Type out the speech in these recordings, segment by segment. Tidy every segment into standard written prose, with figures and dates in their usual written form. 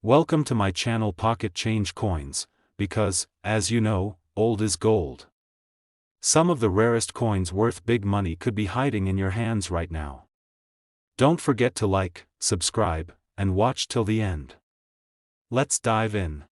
Welcome to my channel Pocket Change Coins, because, as you know, old is gold. Some of the rarest coins worth big money could be hiding in your hands right now. Don't forget to like, subscribe, and watch till the end. Let's dive in.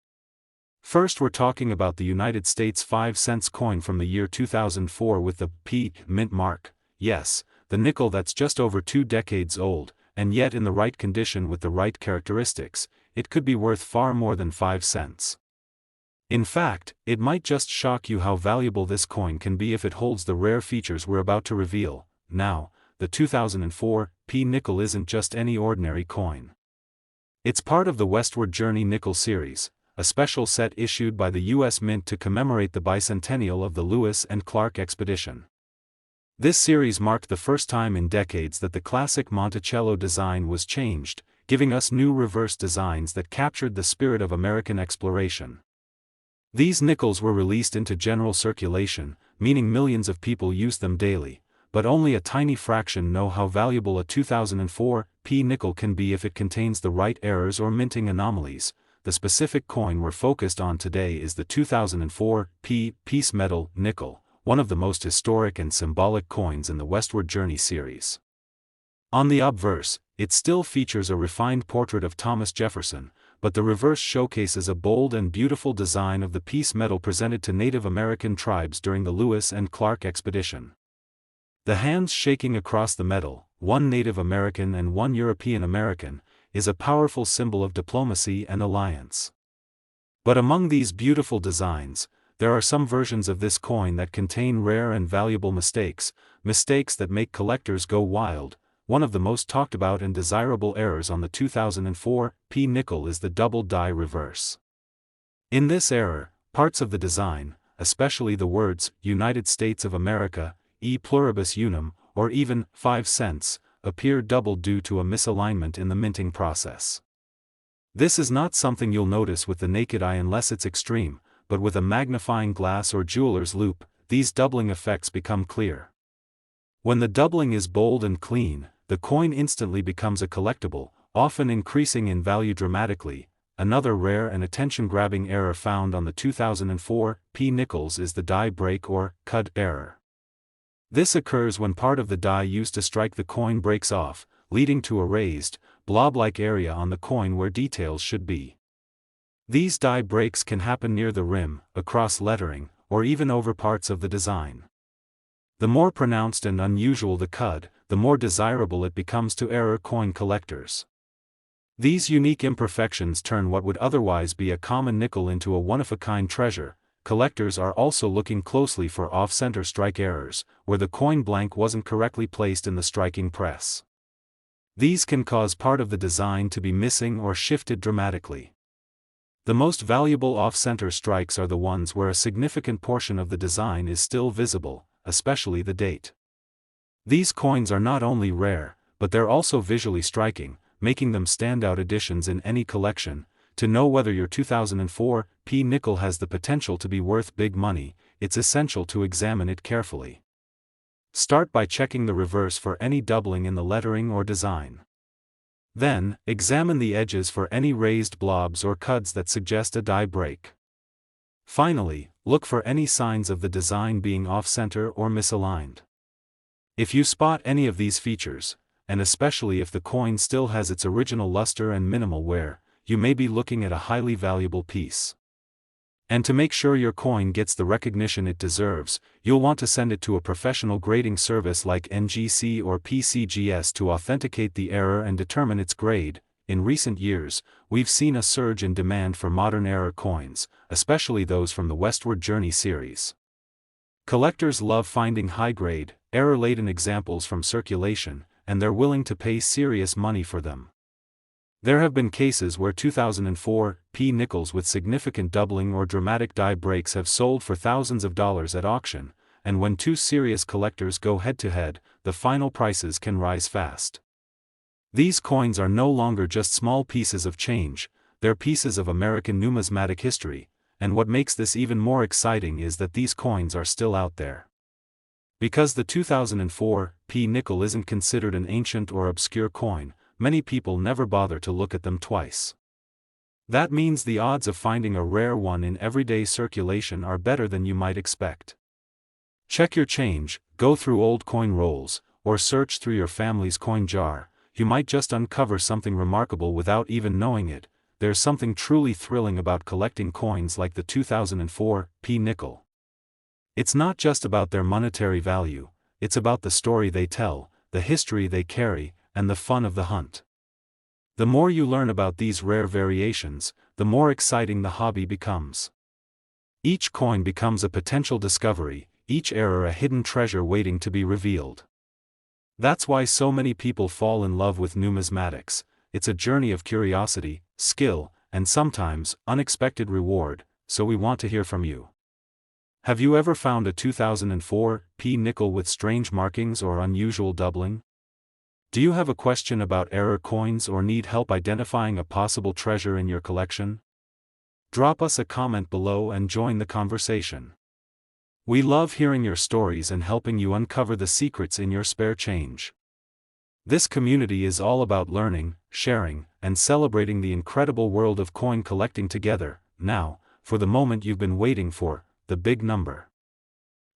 First, we're talking about the United States 5-cent coin from the year 2004 with the P mint mark. Yes, the nickel that's just over 2 decades old, and yet in the right condition with the right characteristics, it could be worth far more than 5 cents. In fact, it might just shock you how valuable this coin can be if it holds the rare features we're about to reveal. Now, the 2004 P nickel isn't just any ordinary coin. It's part of the Westward Journey Nickel series, a special set issued by the U.S. Mint to commemorate the bicentennial of the Lewis and Clark expedition. This series marked the first time in decades that the classic Monticello design was changed, giving us new reverse designs that captured the spirit of American exploration. These nickels were released into general circulation, meaning millions of people use them daily, but only a tiny fraction know how valuable a 2004 P nickel can be if it contains the right errors or minting anomalies. The specific coin we're focused on today is the 2004 P piece metal nickel, one of the most historic and symbolic coins in the Westward Journey series. On the obverse, it still features a refined portrait of Thomas Jefferson, but the reverse showcases a bold and beautiful design of the piece metal presented to Native American tribes during the Lewis and Clark expedition. The hands shaking across the metal, one Native American and one European American, is a powerful symbol of diplomacy and alliance. But among these beautiful designs, there are some versions of this coin that contain rare and valuable mistakes that make collectors go wild. One of the most talked about and desirable errors on the 2004 P nickel is the double die reverse. In this error, parts of the design, especially the words United States of America, e pluribus unum, or even 5 cents, appear doubled due to a misalignment in the minting process. This is not something you'll notice with the naked eye unless it's extreme, but with a magnifying glass or jeweler's loupe, these doubling effects become clear. When the doubling is bold and clean, the coin instantly becomes a collectible, often increasing in value dramatically. Another rare and attention-grabbing error found on the 2004 P nickels is the die break or cud error. This occurs when part of the die used to strike the coin breaks off, leading to a raised, blob-like area on the coin where details should be. These die breaks can happen near the rim, across lettering, or even over parts of the design. The more pronounced and unusual the cud, the more desirable it becomes to error coin collectors. These unique imperfections turn what would otherwise be a common nickel into a one-of-a-kind treasure. Collectors are also looking closely for off-center strike errors, where the coin blank wasn't correctly placed in the striking press. These can cause part of the design to be missing or shifted dramatically. The most valuable off-center strikes are the ones where a significant portion of the design is still visible, especially the date. These coins are not only rare, but they're also visually striking, making them standout additions in any collection. To know whether your 2004 P nickel has the potential to be worth big money, it's essential to examine it carefully. Start by checking the reverse for any doubling in the lettering or design. Then, examine the edges for any raised blobs or cuds that suggest a die break. Finally, look for any signs of the design being off-center or misaligned. If you spot any of these features, and especially if the coin still has its original luster and minimal wear, you may be looking at a highly valuable piece. And to make sure your coin gets the recognition it deserves, you'll want to send it to a professional grading service like NGC or PCGS to authenticate the error and determine its grade. In recent years, we've seen a surge in demand for modern error coins, especially those from the Westward Journey series. Collectors love finding high-grade, error-laden examples from circulation, and they're willing to pay serious money for them. There have been cases where 2004 P nickels with significant doubling or dramatic die breaks have sold for thousands of dollars at auction, and when two serious collectors go head-to-head, the final prices can rise fast. These coins are no longer just small pieces of change, they're pieces of American numismatic history, and what makes this even more exciting is that these coins are still out there. Because the 2004 P nickel isn't considered an ancient or obscure coin, many people never bother to look at them twice. That means the odds of finding a rare one in everyday circulation are better than you might expect. Check your change, go through old coin rolls, or search through your family's coin jar. You might just uncover something remarkable without even knowing it. There's something truly thrilling about collecting coins like the 2004 P nickel. It's not just about their monetary value, it's about the story they tell, the history they carry, and the fun of the hunt. The more you learn about these rare variations, the more exciting the hobby becomes. Each coin becomes a potential discovery, each error a hidden treasure waiting to be revealed. That's why so many people fall in love with numismatics. It's a journey of curiosity, skill, and sometimes, unexpected reward, so we want to hear from you. Have you ever found a 2004 P nickel with strange markings or unusual doubling? Do you have a question about error coins or need help identifying a possible treasure in your collection? Drop us a comment below and join the conversation. We love hearing your stories and helping you uncover the secrets in your spare change. This community is all about learning, sharing, and celebrating the incredible world of coin collecting together. Now, for the moment you've been waiting for, the big number.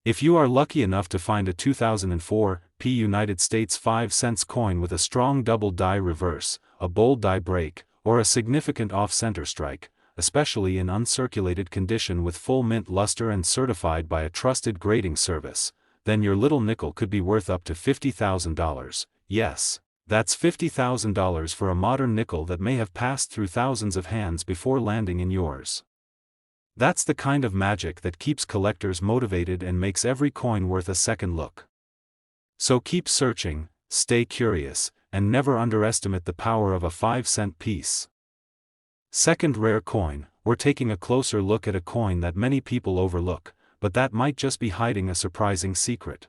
If you are lucky enough to find a 2004 P United States 5-cent coin with a strong double die reverse, a bold die break, or a significant off-center strike, especially in uncirculated condition with full mint luster and certified by a trusted grading service, then your little nickel could be worth up to $50,000. Yes, that's $50,000 for a modern nickel that may have passed through thousands of hands before landing in yours. That's the kind of magic that keeps collectors motivated and makes every coin worth a second look. So keep searching, stay curious, and never underestimate the power of a 5-cent piece. Second rare coin, we're taking a closer look at a coin that many people overlook, but that might just be hiding a surprising secret.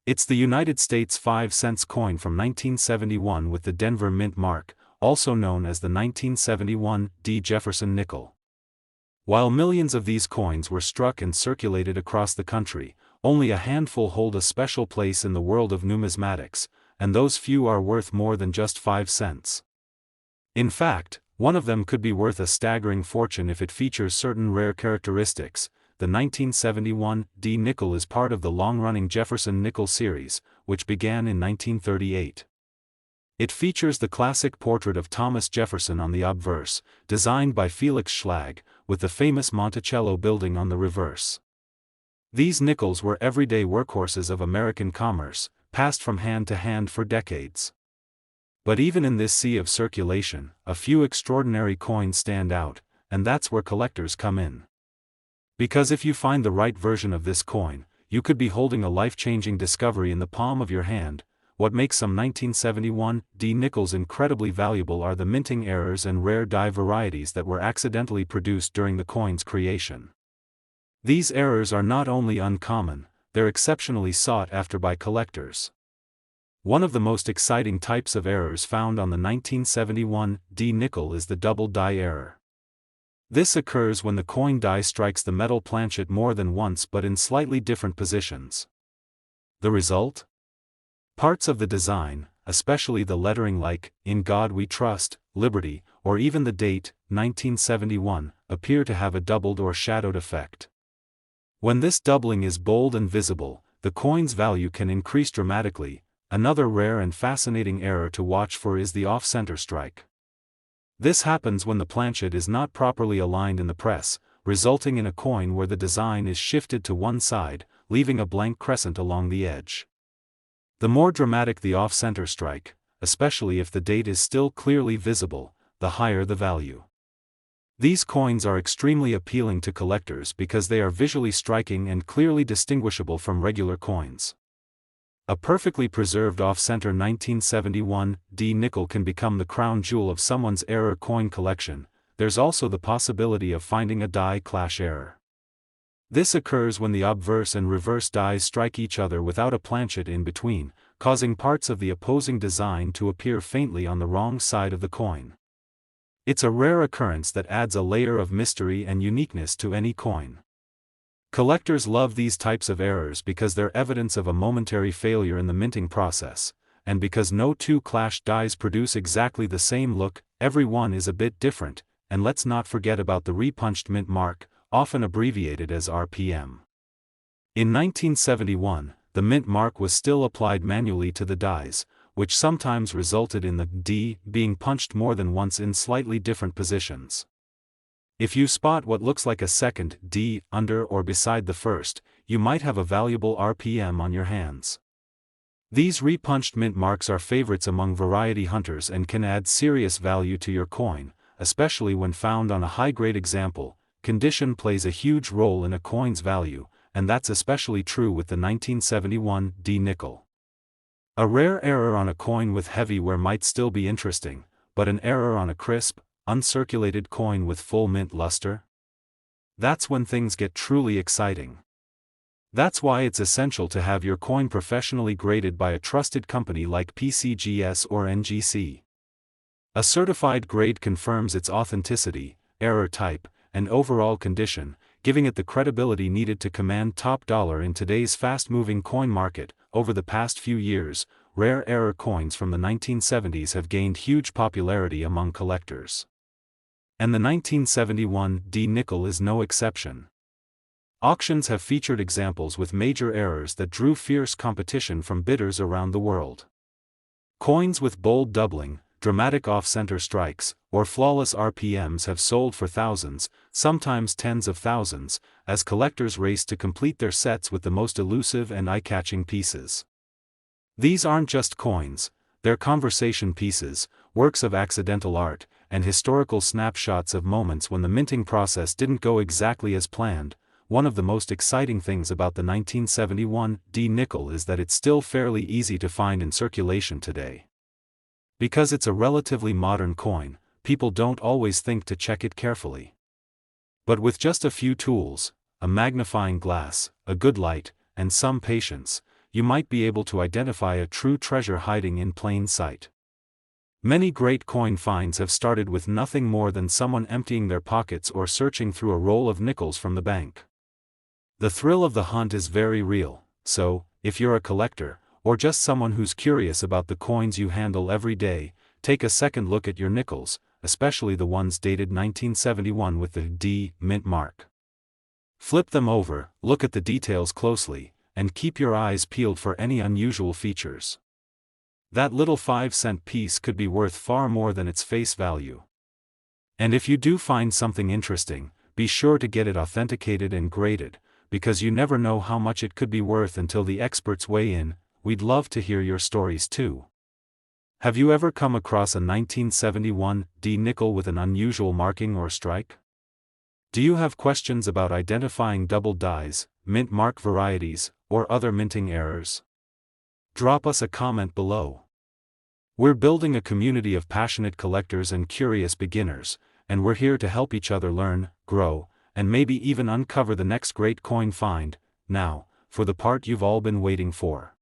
It's the United States 5-cent coin from 1971 with the Denver Mint mark, also known as the 1971 D. Jefferson nickel. While millions of these coins were struck and circulated across the country, only a handful hold a special place in the world of numismatics, and those few are worth more than just 5 cents. In fact, one of them could be worth a staggering fortune if it features certain rare characteristics. The 1971 D nickel is part of the long-running Jefferson nickel series, which began in 1938. It features the classic portrait of Thomas Jefferson on the obverse, designed by Felix Schlag, with the famous Monticello building on the reverse. These nickels were everyday workhorses of American commerce, passed from hand to hand for decades. But even in this sea of circulation, a few extraordinary coins stand out, and that's where collectors come in. Because if you find the right version of this coin, you could be holding a life-changing discovery in the palm of your hand. What makes some 1971 D nickels incredibly valuable are the minting errors and rare die varieties that were accidentally produced during the coin's creation. These errors are not only uncommon, they're exceptionally sought after by collectors. One of the most exciting types of errors found on the 1971 D nickel is the double die error. This occurs when the coin die strikes the metal planchet more than once but in slightly different positions. The result? Parts of the design, especially the lettering like, "In God We Trust," "Liberty," or even the date, 1971, appear to have a doubled or shadowed effect. When this doubling is bold and visible, the coin's value can increase dramatically. Another rare and fascinating error to watch for is the off-center strike. This happens when the planchet is not properly aligned in the press, resulting in a coin where the design is shifted to one side, leaving a blank crescent along the edge. The more dramatic the off-center strike, especially if the date is still clearly visible, the higher the value. These coins are extremely appealing to collectors because they are visually striking and clearly distinguishable from regular coins. A perfectly preserved off-center 1971 D nickel can become the crown jewel of someone's error coin collection. There's also the possibility of finding a die clash error. This occurs when the obverse and reverse dies strike each other without a planchet in between, causing parts of the opposing design to appear faintly on the wrong side of the coin. It's a rare occurrence that adds a layer of mystery and uniqueness to any coin. Collectors love these types of errors because they're evidence of a momentary failure in the minting process, and because no two clashed dies produce exactly the same look. Every one is a bit different, and let's not forget about the repunched mint mark, often abbreviated as RPM. In 1971, the mint mark was still applied manually to the dies, which sometimes resulted in the D being punched more than once in slightly different positions. If you spot what looks like a second D under or beside the first, you might have a valuable RPM on your hands. These repunched mint marks are favorites among variety hunters and can add serious value to your coin, especially when found on a high-grade example. Condition plays a huge role in a coin's value, and that's especially true with the 1971 D nickel. A rare error on a coin with heavy wear might still be interesting, but an error on a crisp, uncirculated coin with full mint luster? That's when things get truly exciting. That's why it's essential to have your coin professionally graded by a trusted company like PCGS or NGC. A certified grade confirms its authenticity, error type, and overall condition, giving it the credibility needed to command top dollar in today's fast-moving coin market. Over the past few years, rare error coins from the 1970s have gained huge popularity among collectors. And the 1971 D nickel is no exception. Auctions have featured examples with major errors that drew fierce competition from bidders around the world. Coins with bold doubling, dramatic off-center strikes, or flawless RPMs have sold for thousands, sometimes tens of thousands, as collectors race to complete their sets with the most elusive and eye-catching pieces. These aren't just coins, they're conversation pieces, works of accidental art, and historical snapshots of moments when the minting process didn't go exactly as planned. One of the most exciting things about the 1971 D nickel is that it's still fairly easy to find in circulation today. Because it's a relatively modern coin, people don't always think to check it carefully. But with just a few tools, a magnifying glass, a good light, and some patience, you might be able to identify a true treasure hiding in plain sight. Many great coin finds have started with nothing more than someone emptying their pockets or searching through a roll of nickels from the bank. The thrill of the hunt is very real, so, if you're a collector, or just someone who's curious about the coins you handle every day, take a second look at your nickels, especially the ones dated 1971 with the D mint mark. Flip them over, look at the details closely, and keep your eyes peeled for any unusual features. That little 5-cent piece could be worth far more than its face value. And if you do find something interesting, be sure to get it authenticated and graded, because you never know how much it could be worth until the experts weigh in. We'd love to hear your stories too. Have you ever come across a 1971 D nickel with an unusual marking or strike? Do you have questions about identifying double dies, mint mark varieties, or other minting errors? Drop us a comment below. We're building a community of passionate collectors and curious beginners, and we're here to help each other learn, grow, and maybe even uncover the next great coin find. Now, for the part you've all been waiting for.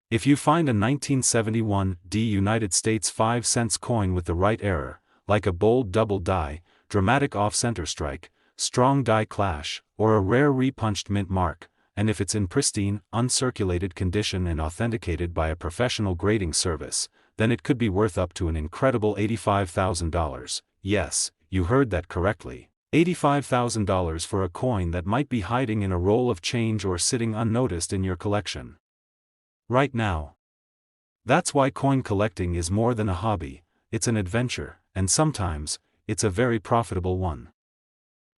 If you find a 1971 D United States 5-cent coin with the right error, like a bold double die, dramatic off-center strike, strong die clash, or a rare repunched mint mark, and if it's in pristine, uncirculated condition and authenticated by a professional grading service, then it could be worth up to an incredible $85,000. Yes, you heard that correctly. $85,000 for a coin that might be hiding in a roll of change or sitting unnoticed in your collection. Right now. That's why coin collecting is more than a hobby, it's an adventure, and sometimes, it's a very profitable one.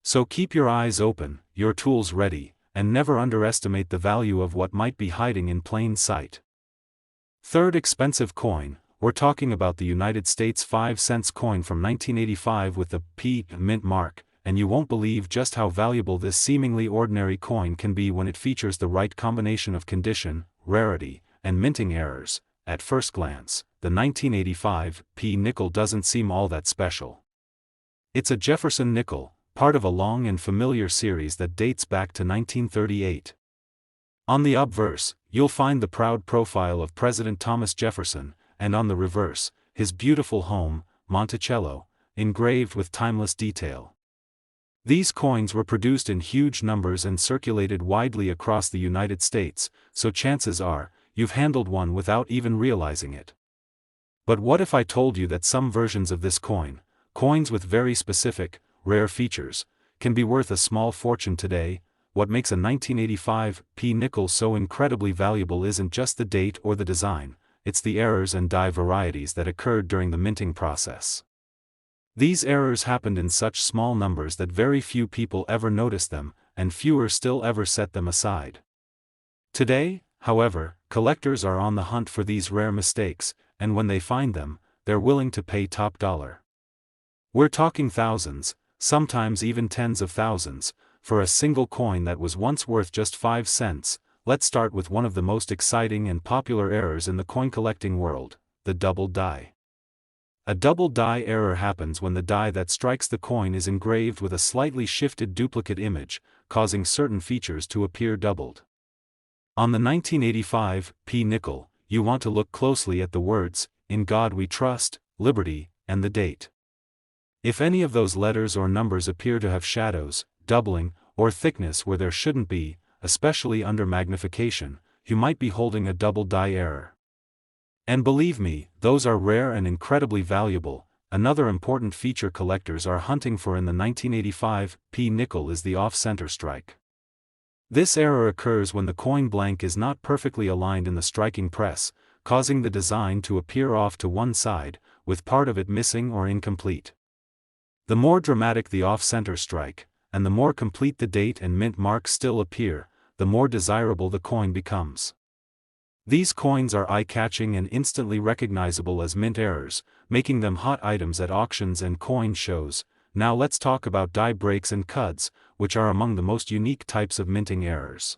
So keep your eyes open, your tools ready, and never underestimate the value of what might be hiding in plain sight. Third expensive coin, we're talking about the United States 5-cent coin from 1985 with the P mint mark, and you won't believe just how valuable this seemingly ordinary coin can be when it features the right combination of condition, rarity, and minting errors. At first glance, the 1985 P nickel doesn't seem all that special. It's a Jefferson nickel, part of a long and familiar series that dates back to 1938. On the obverse, you'll find the proud profile of President Thomas Jefferson, and on the reverse, his beautiful home, Monticello, engraved with timeless detail. These coins were produced in huge numbers and circulated widely across the United States, so chances are, you've handled one without even realizing it. But what if I told you that some versions of this coin, coins with very specific, rare features, can be worth a small fortune today. What makes a 1985 nickel so incredibly valuable isn't just the date or the design, it's the errors and die varieties that occurred during the minting process. These errors happened in such small numbers that very few people ever noticed them, and fewer still ever set them aside. Today, however, collectors are on the hunt for these rare mistakes, and when they find them, they're willing to pay top dollar. We're talking thousands, sometimes even tens of thousands, for a single coin that was once worth just 5 cents. Let's start with one of the most exciting and popular errors in the coin collecting world, the double die. A double die error happens when the die that strikes the coin is engraved with a slightly shifted duplicate image, causing certain features to appear doubled. On the 1985 nickel, you want to look closely at the words, "In God We Trust," "Liberty," and the date. If any of those letters or numbers appear to have shadows, doubling, or thickness where there shouldn't be, especially under magnification, you might be holding a double die error. And believe me, those are rare and incredibly valuable. Another important feature collectors are hunting for in the 1985 nickel is the off-center strike. This error occurs when the coin blank is not perfectly aligned in the striking press, causing the design to appear off to one side, with part of it missing or incomplete. The more dramatic the off-center strike, and the more complete the date and mint marks still appear, the more desirable the coin becomes. These coins are eye-catching and instantly recognizable as mint errors, making them hot items at auctions and coin shows. Now let's talk about die breaks and cuds, which are among the most unique types of minting errors.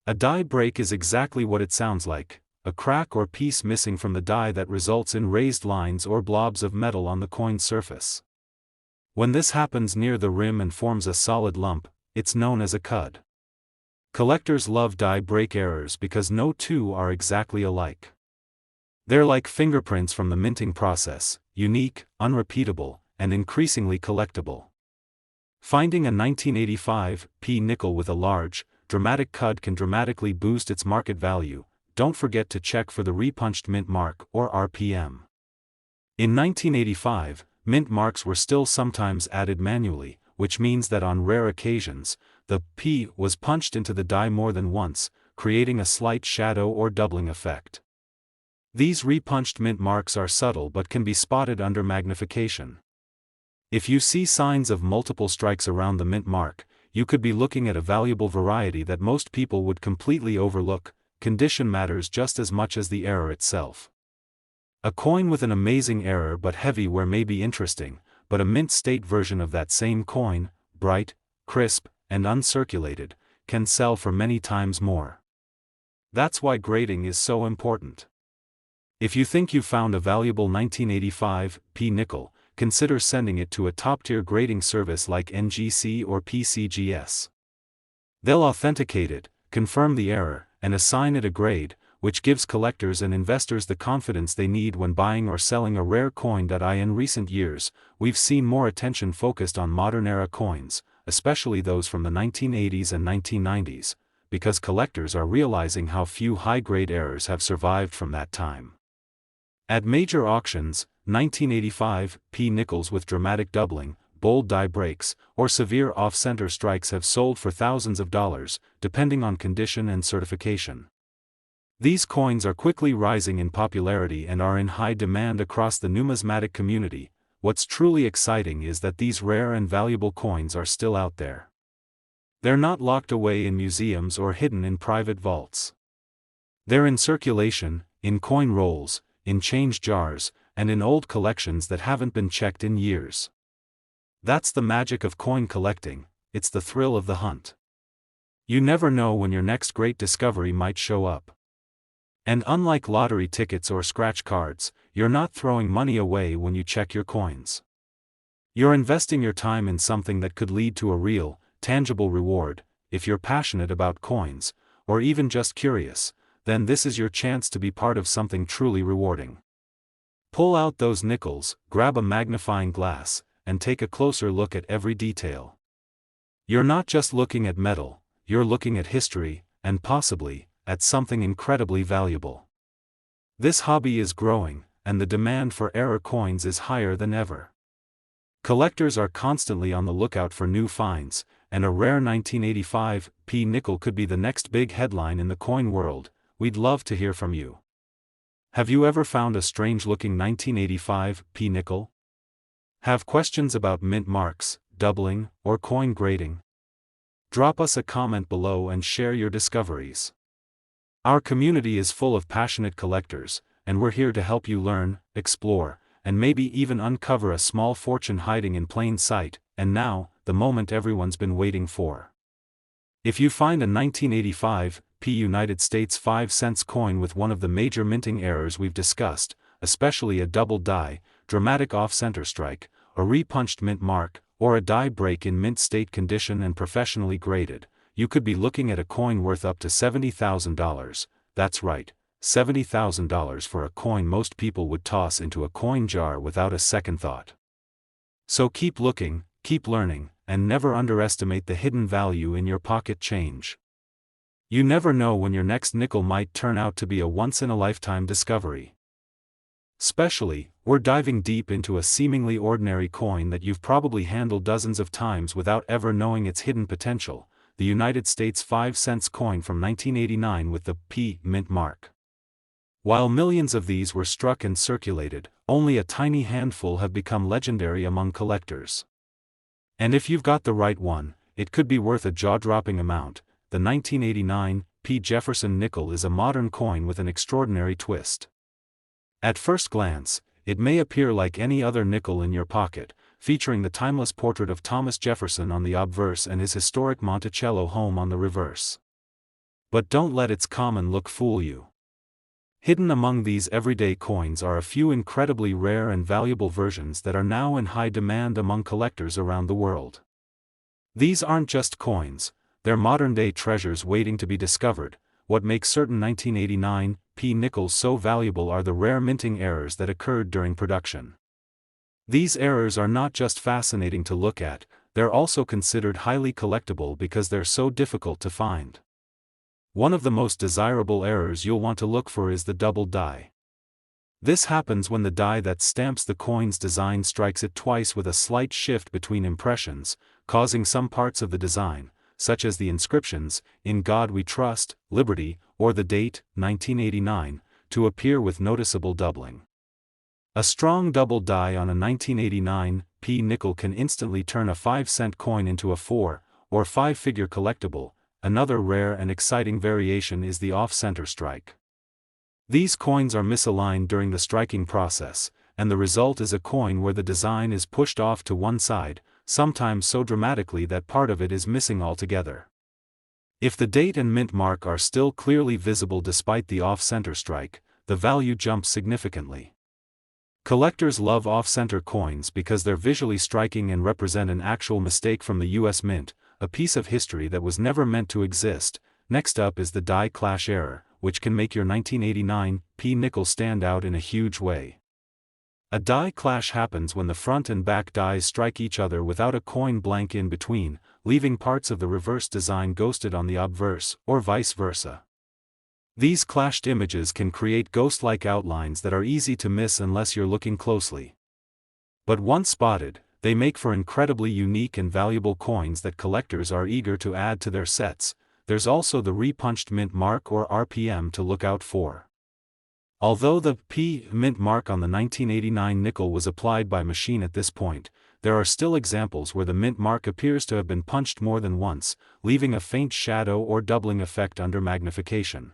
A die break is exactly what it sounds like, a crack or piece missing from the die that results in raised lines or blobs of metal on the coin's surface. When this happens near the rim and forms a solid lump, it's known as a cud. Collectors love die break errors because no two are exactly alike. They're like fingerprints from the minting process, unique, unrepeatable, and increasingly collectible. Finding a 1985 nickel with a large, dramatic cud can dramatically boost its market value. Don't forget to check for the repunched mint mark or RPM. In 1985, mint marks were still sometimes added manually, which means that on rare occasions, the P was punched into the die more than once, creating a slight shadow or doubling effect. These repunched mint marks are subtle but can be spotted under magnification. If you see signs of multiple strikes around the mint mark, you could be looking at a valuable variety that most people would completely overlook. Condition matters just as much as the error itself. A coin with an amazing error but heavy wear may be interesting, but a mint state version of that same coin, bright, crisp, and uncirculated, can sell for many times more. That's why grading is so important. If you think you found a valuable 1985 nickel, consider sending it to a top-tier grading service like NGC or PCGS. They'll authenticate it, confirm the error, and assign it a grade, which gives collectors and investors the confidence they need when buying or selling a rare coin. In recent years, we've seen more attention focused on modern-era coins, especially those from the 1980s and 1990s, because collectors are realizing how few high-grade errors have survived from that time. At major auctions, 1985 nickels with dramatic doubling, bold die breaks, or severe off-center strikes have sold for thousands of dollars, depending on condition and certification. These coins are quickly rising in popularity and are in high demand across the numismatic community. What's truly exciting is that these rare and valuable coins are still out there. They're not locked away in museums or hidden in private vaults. They're in circulation, in coin rolls, in change jars, and in old collections that haven't been checked in years. That's the magic of coin collecting, it's the thrill of the hunt. You never know when your next great discovery might show up. And unlike lottery tickets or scratch cards, you're not throwing money away when you check your coins. You're investing your time in something that could lead to a real, tangible reward. If you're passionate about coins, or even just curious, then this is your chance to be part of something truly rewarding. Pull out those nickels, grab a magnifying glass, and take a closer look at every detail. You're not just looking at metal, you're looking at history, and possibly, at something incredibly valuable. This hobby is growing, and the demand for error coins is higher than ever. Collectors are constantly on the lookout for new finds, and a rare 1985 P nickel could be the next big headline in the coin world. We'd love to hear from you. Have you ever found a strange-looking 1985 P nickel? Have questions about mint marks, doubling, or coin grading? Drop us a comment below and share your discoveries. Our community is full of passionate collectors, and we're here to help you learn, explore, and maybe even uncover a small fortune hiding in plain sight. And now, the moment everyone's been waiting for. If you find a 1985 P United States 5-cent coin with one of the major minting errors we've discussed, especially a double die, dramatic off-center strike, a repunched mint mark, or a die break in mint state condition and professionally graded, you could be looking at a coin worth up to $70,000. That's right, $70,000 for a coin most people would toss into a coin jar without a second thought. So keep looking, keep learning, and never underestimate the hidden value in your pocket change. You never know when your next nickel might turn out to be a once-in-a-lifetime discovery. Especially, we're diving deep into a seemingly ordinary coin that you've probably handled dozens of times without ever knowing its hidden potential, the United States 5-cent coin from 1989 with the P mint mark. While millions of these were struck and circulated, only a tiny handful have become legendary among collectors. And if you've got the right one, it could be worth a jaw-dropping amount. The 1989 P Jefferson nickel is a modern coin with an extraordinary twist. At first glance, it may appear like any other nickel in your pocket, featuring the timeless portrait of Thomas Jefferson on the obverse and his historic Monticello home on the reverse. But don't let its common look fool you. Hidden among these everyday coins are a few incredibly rare and valuable versions that are now in high demand among collectors around the world. These aren't just coins, they're modern-day treasures waiting to be discovered. What makes certain 1989 P nickels so valuable are the rare minting errors that occurred during production. These errors are not just fascinating to look at, they're also considered highly collectible because they're so difficult to find. One of the most desirable errors you'll want to look for is the double die. This happens when the die that stamps the coin's design strikes it twice with a slight shift between impressions, causing some parts of the design, such as the inscriptions, "In God We Trust," "Liberty," or the date, 1989, to appear with noticeable doubling. A strong double die on a 1989 P nickel can instantly turn a 5-cent coin into a 4- or 5-figure collectible. Another rare and exciting variation is the off-center strike. These coins are misaligned during the striking process, and the result is a coin where the design is pushed off to one side, sometimes so dramatically that part of it is missing altogether. If the date and mint mark are still clearly visible despite the off-center strike, the value jumps significantly. Collectors love off-center coins because they're visually striking and represent an actual mistake from the US Mint, a piece of history that was never meant to exist. Next up is the die clash error, which can make your 1989 P nickel stand out in a huge way. A die clash happens when the front and back dies strike each other without a coin blank in between, leaving parts of the reverse design ghosted on the obverse, or vice versa. These clashed images can create ghost-like outlines that are easy to miss unless you're looking closely. But once spotted, they make for incredibly unique and valuable coins that collectors are eager to add to their sets. There's also the repunched mint mark or RPM to look out for. Although the P mint mark on the 1989 nickel was applied by machine at this point, there are still examples where the mint mark appears to have been punched more than once, leaving a faint shadow or doubling effect under magnification.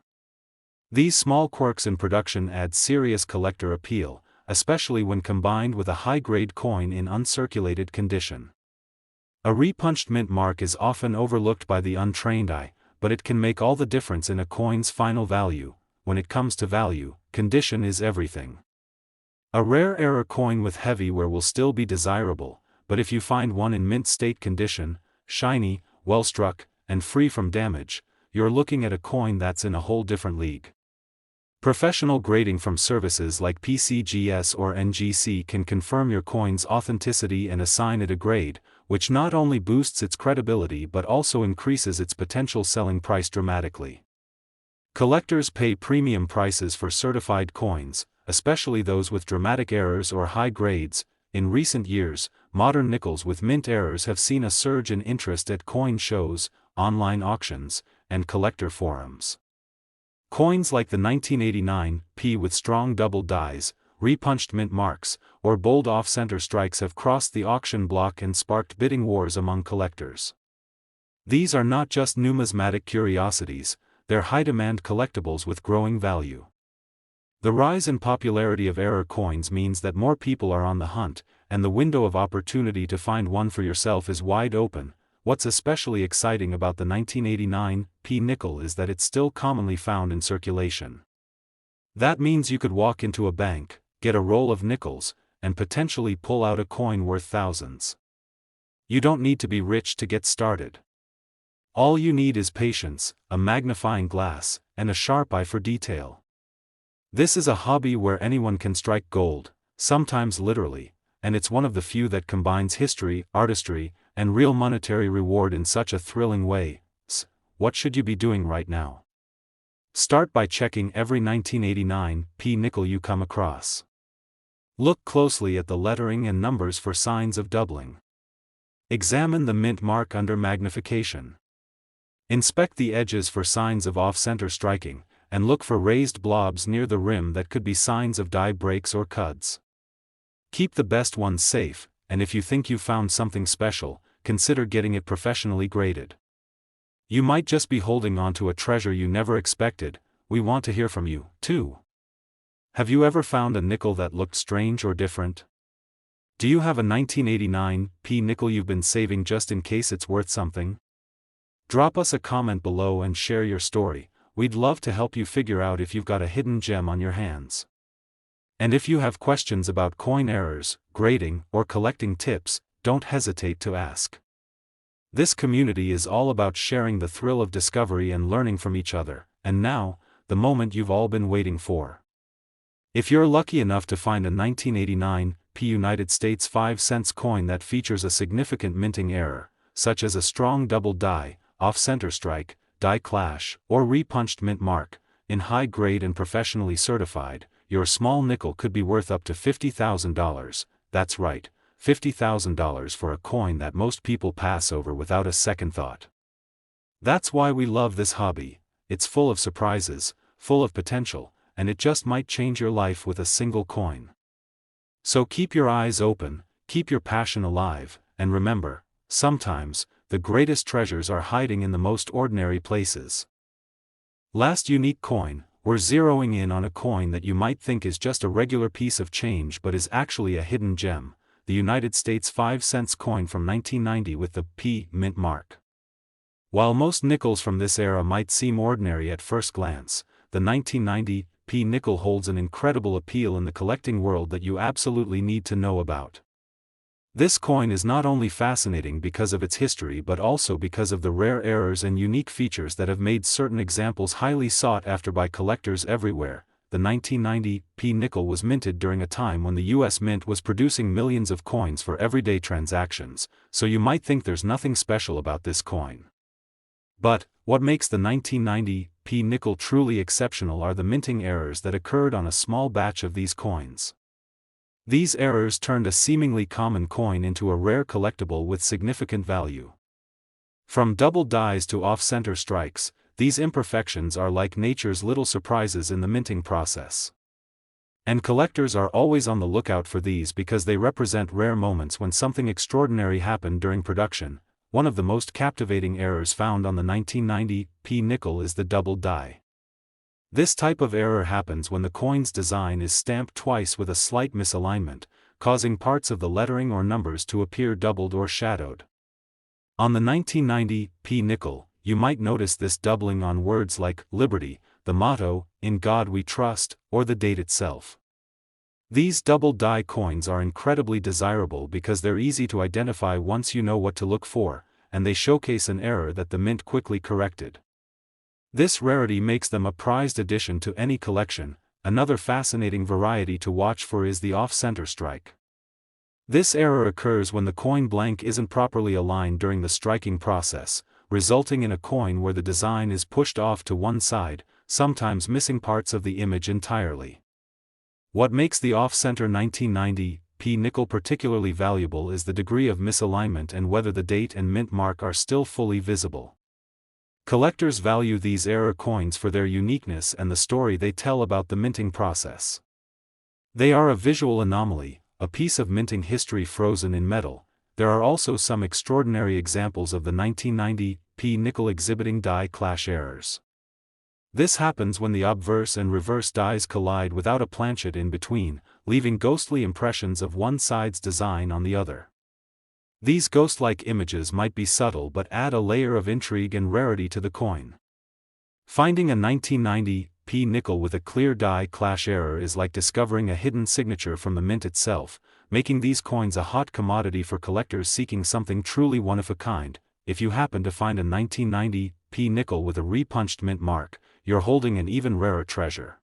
These small quirks in production add serious collector appeal, especially when combined with a high-grade coin in uncirculated condition. A repunched mint mark is often overlooked by the untrained eye, but it can make all the difference in a coin's final value. When it comes to value, condition is everything. A rare error coin with heavy wear will still be desirable, but if you find one in mint state condition, shiny, well struck, and free from damage, you're looking at a coin that's in a whole different league. Professional grading from services like PCGS or NGC can confirm your coin's authenticity and assign it a grade, which not only boosts its credibility but also increases its potential selling price dramatically. Collectors pay premium prices for certified coins, especially those with dramatic errors or high grades. In recent years, modern nickels with mint errors have seen a surge in interest at coin shows, online auctions, and collector forums. Coins like the 1989 P with strong double dies, repunched mint marks, or bold off-center strikes have crossed the auction block and sparked bidding wars among collectors. These are not just numismatic curiosities, they're high-demand collectibles with growing value. The rise in popularity of error coins means that more people are on the hunt, and the window of opportunity to find one for yourself is wide open. What's especially exciting about the 1989 P nickel is that it's still commonly found in circulation. That means you could walk into a bank, get a roll of nickels, and potentially pull out a coin worth thousands. You don't need to be rich to get started. All you need is patience, a magnifying glass, and a sharp eye for detail. This is a hobby where anyone can strike gold, sometimes literally, and it's one of the few that combines history, artistry, and real monetary reward in such a thrilling way. What should you be doing right now? Start by checking every 1989 P nickel you come across. Look closely at the lettering and numbers for signs of doubling. Examine the mint mark under magnification. Inspect the edges for signs of off-center striking, and look for raised blobs near the rim that could be signs of die breaks or cuds. Keep the best ones safe, and if you think you found something special, consider getting it professionally graded. You might just be holding on to a treasure you never expected. We want to hear from you, too. Have you ever found a nickel that looked strange or different? Do you have a 1989 P nickel you've been saving just in case it's worth something? Drop us a comment below and share your story. We'd love to help you figure out if you've got a hidden gem on your hands. And if you have questions about coin errors, grading, or collecting tips, don't hesitate to ask. This community is all about sharing the thrill of discovery and learning from each other, and now, the moment you've all been waiting for. If you're lucky enough to find a 1989 P United States 5-cent coin that features a significant minting error, such as a strong double die, off-center strike, die clash, or repunched mint mark, in high grade and professionally certified, your small nickel could be worth up to $50,000, that's right, $50,000 for a coin that most people pass over without a second thought. That's why we love this hobby. It's full of surprises, full of potential, and it just might change your life with a single coin. So keep your eyes open, keep your passion alive, and remember, sometimes, the greatest treasures are hiding in the most ordinary places. Last unique coin, we're zeroing in on a coin that you might think is just a regular piece of change but is actually a hidden gem, the United States 5-cent coin from 1990 with the P mint mark. While most nickels from this era might seem ordinary at first glance, the 1990 P nickel holds an incredible appeal in the collecting world that you absolutely need to know about. This coin is not only fascinating because of its history but also because of the rare errors and unique features that have made certain examples highly sought after by collectors everywhere. The 1990 P nickel was minted during a time when the US Mint was producing millions of coins for everyday transactions, so you might think there's nothing special about this coin. But, what makes the 1990 P nickel truly exceptional are the minting errors that occurred on a small batch of these coins. These errors turned a seemingly common coin into a rare collectible with significant value. From double dies to off-center strikes, these imperfections are like nature's little surprises in the minting process. And collectors are always on the lookout for these because they represent rare moments when something extraordinary happened during production. One of the most captivating errors found on the 1990 P nickel is the double die. This type of error happens when the coin's design is stamped twice with a slight misalignment, causing parts of the lettering or numbers to appear doubled or shadowed. On the 1990 P nickel, you might notice this doubling on words like liberty, the motto, in God we trust, or the date itself. These double die coins are incredibly desirable because they're easy to identify once you know what to look for, and they showcase an error that the mint quickly corrected. This rarity makes them a prized addition to any collection. Another fascinating variety to watch for is the off-center strike. This error occurs when the coin blank isn't properly aligned during the striking process, resulting in a coin where the design is pushed off to one side, sometimes missing parts of the image entirely. What makes the off-center 1990 P nickel particularly valuable is the degree of misalignment and whether the date and mint mark are still fully visible. Collectors value these error coins for their uniqueness and the story they tell about the minting process. They are a visual anomaly, a piece of minting history frozen in metal. There are also some extraordinary examples of the 1990 P nickel exhibiting die clash errors. This happens when the obverse and reverse dies collide without a planchet in between, leaving ghostly impressions of one side's design on the other. These ghost-like images might be subtle but add a layer of intrigue and rarity to the coin. Finding a 1990 P nickel with a clear die clash error is like discovering a hidden signature from the mint itself, making these coins a hot commodity for collectors seeking something truly one-of-a-kind. If you happen to find a 1990 P nickel with a repunched mint mark, you're holding an even rarer treasure.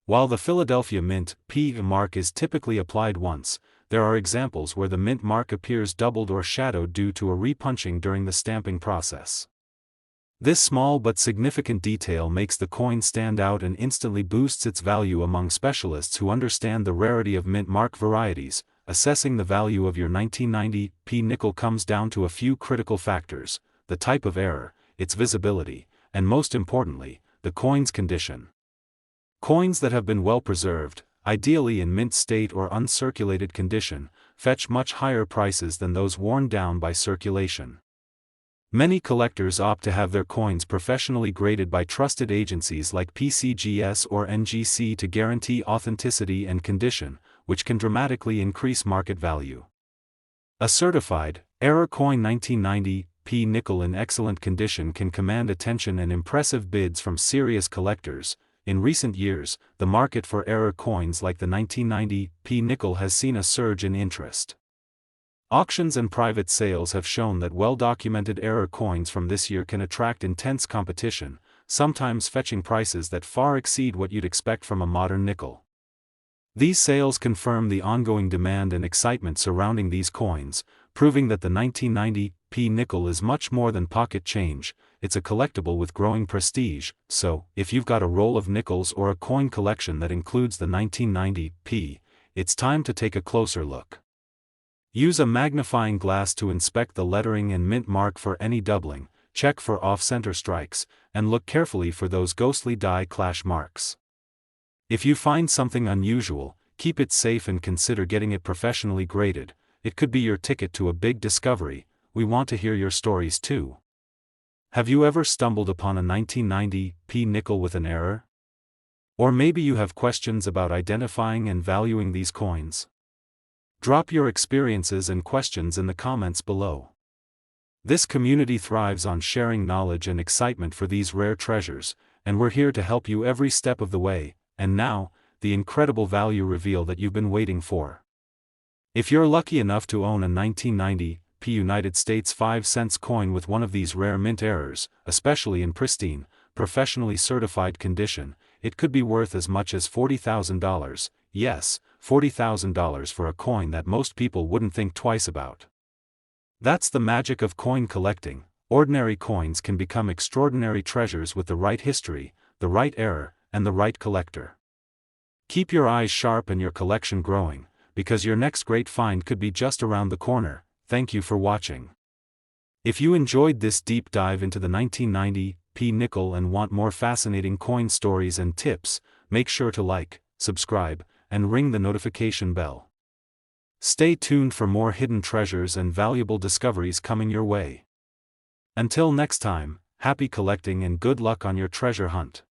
While the Philadelphia Mint P mark is typically applied once, there are examples where the mint mark appears doubled or shadowed due to a repunching during the stamping process. This small but significant detail makes the coin stand out and instantly boosts its value among specialists who understand the rarity of mint mark varieties. Assessing the value of your 1990 P nickel comes down to a few critical factors: the type of error, its visibility, and most importantly, the coin's condition. Coins that have been well preserved, ideally in mint state or uncirculated condition, fetch much higher prices than those worn down by circulation. Many collectors opt to have their coins professionally graded by trusted agencies like PCGS or NGC to guarantee authenticity and condition, which can dramatically increase market value. A certified, error coin 1990 P nickel in excellent condition can command attention and impressive bids from serious collectors. In recent years, the market for error coins like the 1990 P nickel has seen a surge in interest. Auctions and private sales have shown that well-documented error coins from this year can attract intense competition, sometimes fetching prices that far exceed what you'd expect from a modern nickel. These sales confirm the ongoing demand and excitement surrounding these coins, proving that the 1990 P nickel is much more than pocket change. It's a collectible with growing prestige. So, if you've got a roll of nickels or a coin collection that includes the 1990 P, it's time to take a closer look. Use a magnifying glass to inspect the lettering and mint mark for any doubling, check for off-center strikes, and look carefully for those ghostly die clash marks. If you find something unusual, keep it safe and consider getting it professionally graded. It could be your ticket to a big discovery. We want to hear your stories too. Have you ever stumbled upon a 1990 P nickel with an error? Or maybe you have questions about identifying and valuing these coins? Drop your experiences and questions in the comments below. This community thrives on sharing knowledge and excitement for these rare treasures, and we're here to help you every step of the way. And now, the incredible value reveal that you've been waiting for. If you're lucky enough to own a 1990 P United States 5-cent coin with one of these rare mint errors, especially in pristine, professionally certified condition, it could be worth as much as $40,000. Yes, $40,000 for a coin that most people wouldn't think twice about. That's the magic of coin collecting. Ordinary coins can become extraordinary treasures with the right history, the right error, and the right collector. Keep your eyes sharp and your collection growing, because your next great find could be just around the corner. Thank you for watching. If you enjoyed this deep dive into the 1990 P nickel and want more fascinating coin stories and tips, make sure to like, subscribe, and ring the notification bell. Stay tuned for more hidden treasures and valuable discoveries coming your way. Until next time, happy collecting and good luck on your treasure hunt.